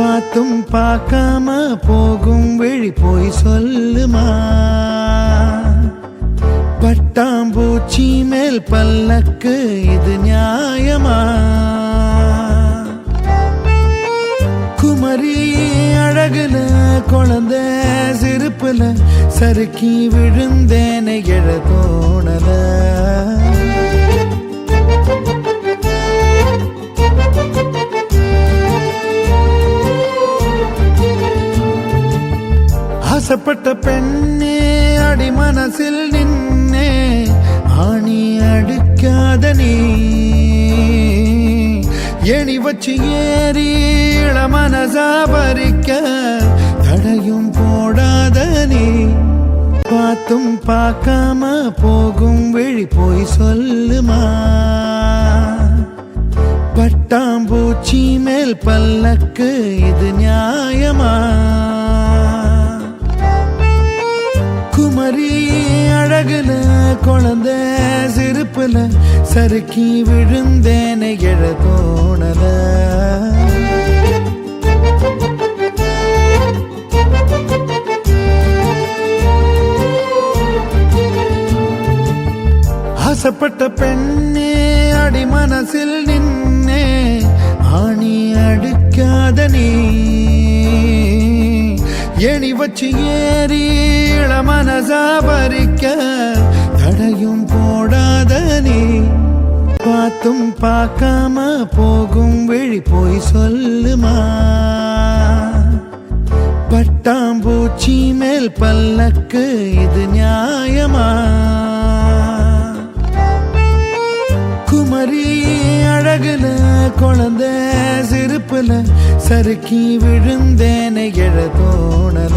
பார்த்தும் பார்க்காம போகும் விழி போய் சொல்லுமா? பட்டாம்பூச்சி மேல் பல்லக்கு இது நியாயமா? குமரி அழகுல குழந்தை சிரிப்புல சறுக்கி விழுந்தேனை எழ தோணல. ஆசைப்பட்ட பெண்ணே அடி மனசில் நின்னே ஆணி அடுக்காத நீ எணி வச்சு ஏறி மனசா பறிக்க தடையும் போடாத நீ. பார்த்தும் பார்க்காம போகும் விழி போய் சொல்லுமா? பட்டாம்பூச்சி மேல் பல்லக்கு இது நியாயமா? குமரி அழகுல குழந்தை சிரிப்புல சறுக்கி விழுந்தேனை எழ தோணல. ஆசைப்பட்ட பெண்ணே அடி மனசில் நின்னே ஆணி அடுக்காத நீ எணி வச்சு ஏறி மனசா பறிக்க தடையும் போடாத நீ. பார்த்தும் பார்க்காம போகும் விழி போய் சொல்லுமா? பட்டாம்பூச்சி மேல் பல்லக்கு இது நியாயமா? குமரி அழகுல குழந்தை சிரிப்புல சறுக்கி விழுந்தேனை எழ தோணல.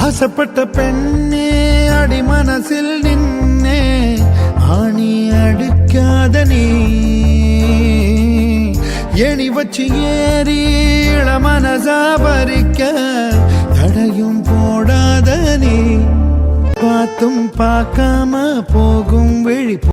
ஆசைப்பட்ட பெண்ணே அடி மனசில் நின்னே ஆணி அடுக்காத நீ எணி வச்சு ஏறி மனசா பறிக்க தடையும் போடாத நீ. பார்த்தும் பார்க்காம போகும் விழி